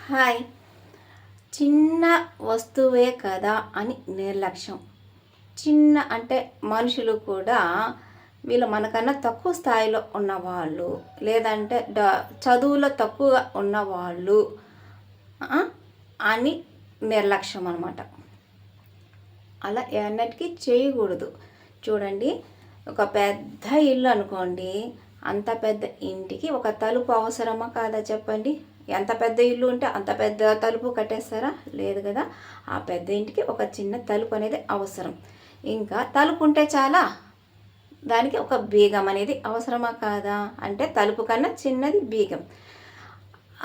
Hi. చిన్న వస్తువే కదా అని నిర్లక్ష్యం. చిన్న అంటే మనుషులు కూడా వీళ్ళు మనకన్నా తక్కువ స్థాయిలో ఉన్నవాళ్ళు, లేదంటే చదువులో తక్కువగా ఉన్నవాళ్ళు ఆ, అని నిర్లక్ష్యం అనమాట. అలా ఎన్నటికీ చేయకూడదు. చూడండి, ఒక పెద్ద ఇల్లు అనుకోండి, అంత పెద్ద ఇంటికి ఒక తలుపు అవసరమా కాదా చెప్పండి? ఎంత పెద్ద ఇల్లు ఉంటే అంత పెద్ద తలుపు కట్టేస్తారా? లేదు కదా. ఆ పెద్ద ఇంటికి ఒక చిన్న తలుపు అనేది అవసరం. ఇంకా తలుపు ఉంటే చాలా, దానికి ఒక బీగం అనేది అవసరమా కాదా? అంటే తలుపు కన్నా చిన్నది బీగం.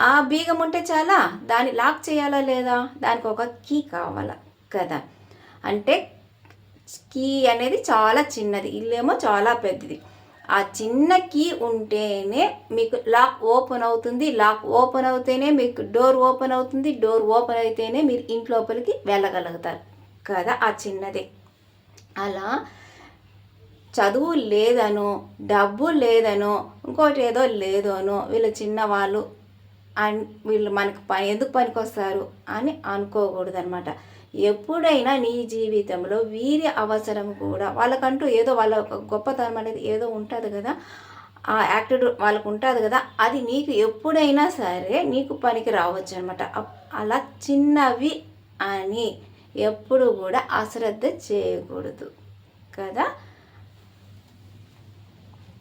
ఆ బీగం ఉంటే చాలా, దాన్ని లాక్ చేయాలా లేదా? దానికి ఒక కీ కావాలా కదా. అంటే కీ అనేది చాలా చిన్నది, ఇల్లేమో చాలా పెద్దది. ఆ చిన్న కీ ఉంటేనే మీకు లాక్ ఓపెన్ అవుతుంది, లాక్ ఓపెన్ అవుతేనే మీకు డోర్ ఓపెన్ అవుతుంది, డోర్ ఓపెన్ అయితేనే మీరు ఇంట్లోపలికి వెళ్ళగలుగుతారు కదా. ఆ చిన్నదే. అలా చదువు లేదనో, డబ్బు లేదనో, ఇంకోటి ఏదో లేదనో వీళ్ళు చిన్నవాళ్ళు అండ్ వీళ్ళు మనకు ఎందుకు పనికొస్తారు అని అనుకోకూడదు అనమాట. ఎప్పుడైనా నీ జీవితంలో వీరి అవసరం కూడా, వాళ్ళకంటూ ఏదో వాళ్ళ గొప్పతనం అనేది ఏదో ఉంటుంది కదా, ఆ యాక్టిట్యూడ్ వాళ్ళకు ఉంటుంది కదా, అది నీకు ఎప్పుడైనా సరే నీకు పనికి రావచ్చు అనమాట. అలా చిన్నవి అని ఎప్పుడు కూడా అశ్రద్ధ చేయకూడదు కదా.